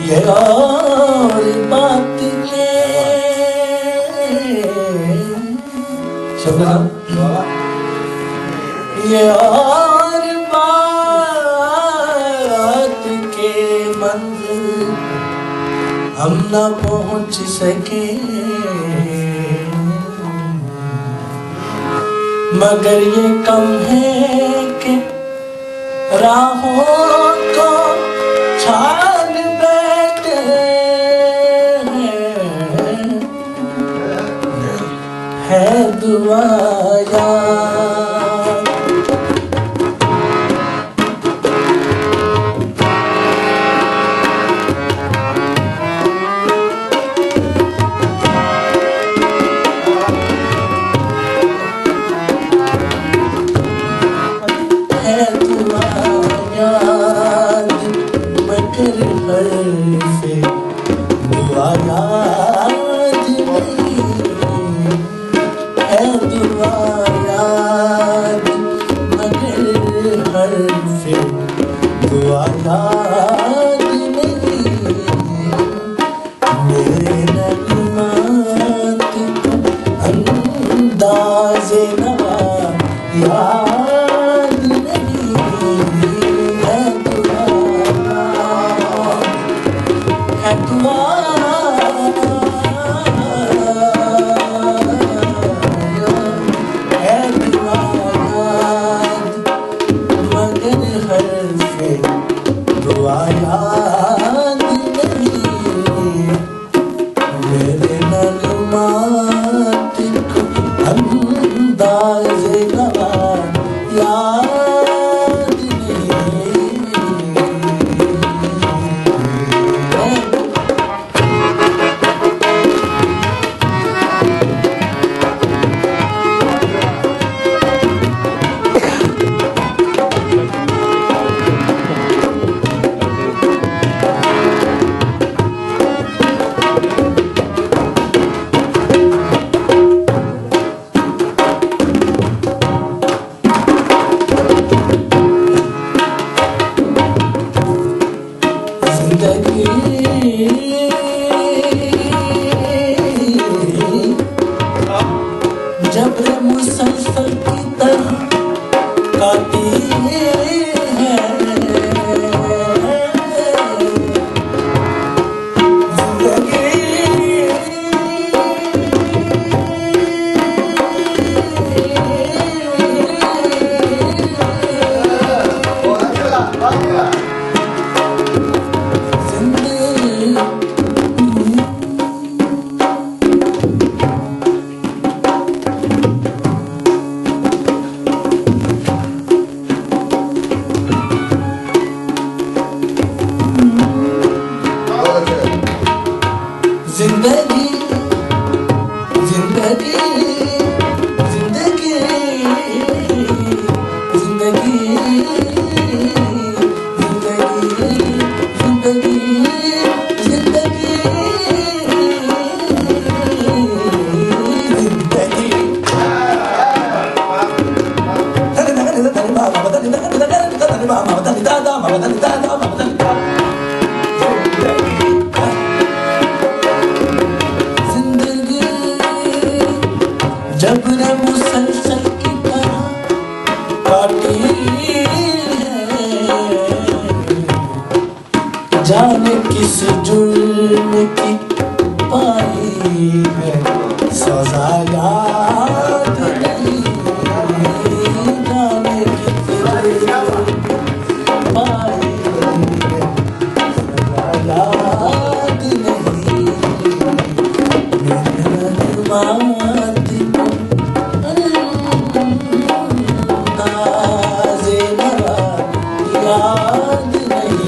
ये और बात के ये और बात के मंजिल हम न पहुंच सके, मगर ये कम है कि राहों को छान बैठे है दुआ जाने किस जुल्म की पाई है सजा याद नहीं, जाने किस जुल्म पाई है सजा याद नहीं, मेरे बात को अंदाज़े लगा याद नहीं।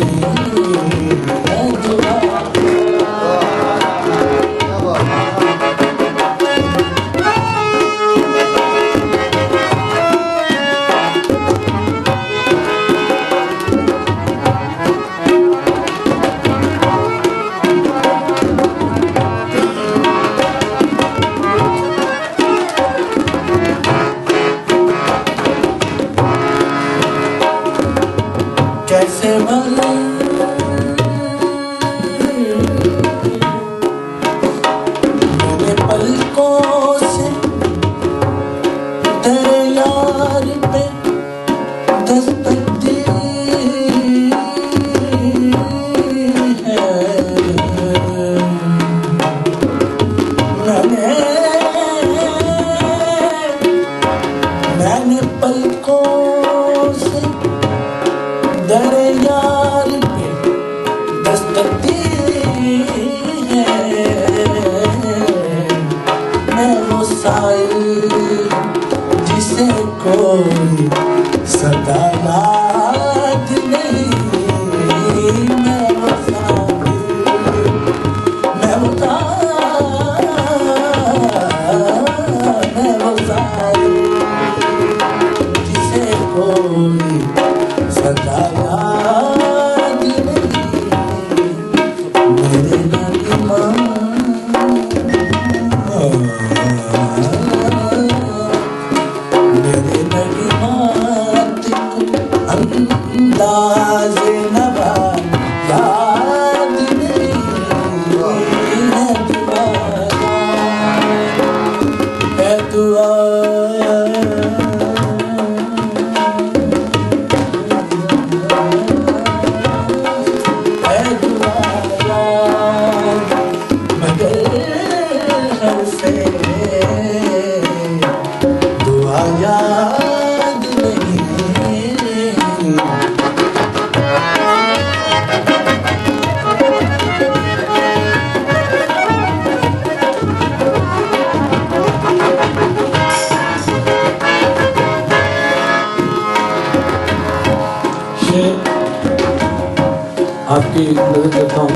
आपकी नजर करता हूँ।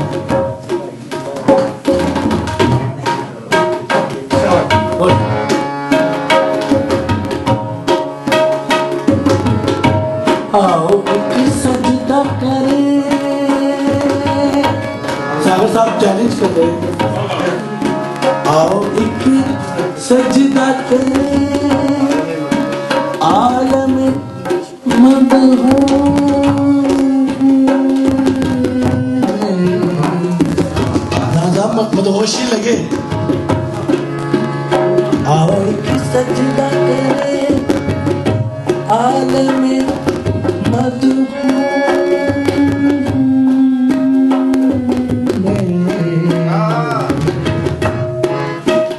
आओ एक सजदा करें, सागर साहब चैलेंज कर रहे हैं। आओ एक सजदा करें, आलम मदहोशी लगे। आओ एक सजदा करें, आलम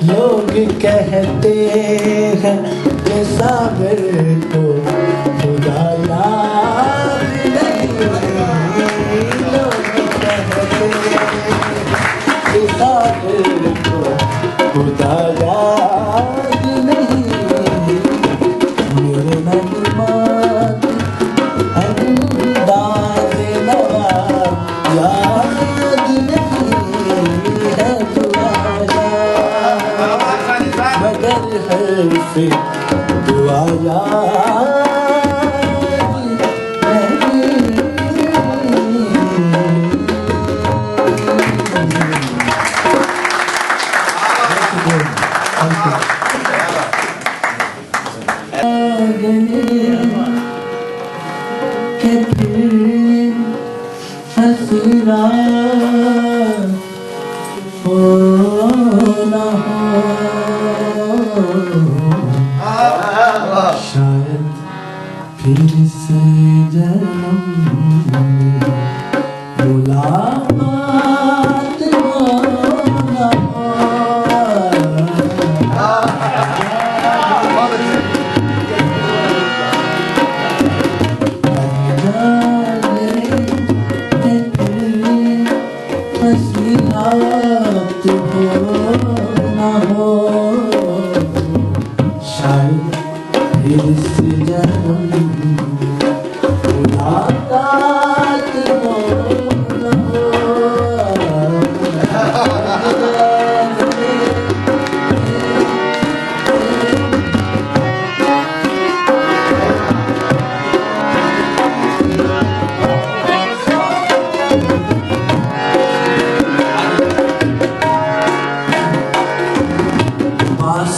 लोग कहते हैं कि सागर को खुदा याद नहीं। लोग कहते हैं कि सागर को खुदा याद नहीं। मेरे नगमात अंदाज़ नवाज़ याद नहीं है तुम्हारा, मगर हर्फ दुआ याद के फिर हसीना हो ना हो, शायद फिर से जन्म में मुलाकात हो ना हो। हसीनात हो ना हो, शायद फिर से जन्म मुलाकात हो ना हो।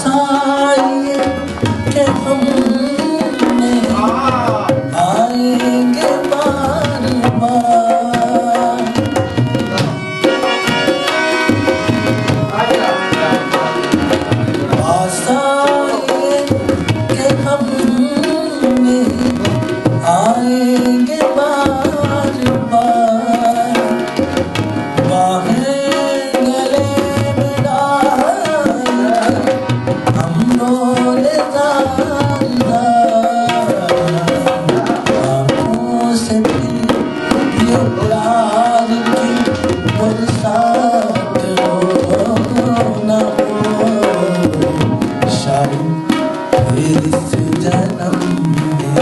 आइए कि हम आएंगे बार बार, आइए कि हम आएंगे बार बार। बाहें गले में डाल हम डोले आँखों से ये प्यार की बरसात हो ना हो, शायद फिर इस जन्म में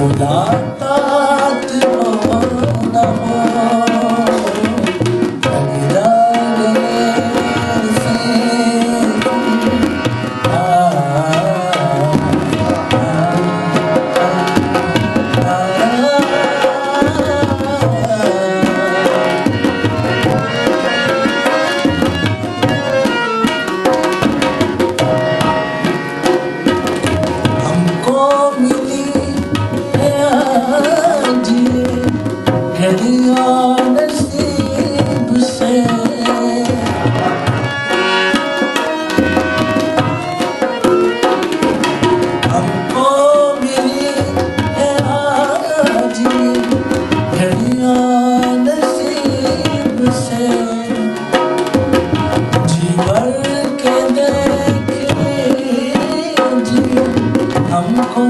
मुलाकात हो ना हो। हमको मिली है आज ये घड़ियां नसीब से, हमको मिली है आज ये घड़ियां नसीब से। जी भर के देख लीजिए हमको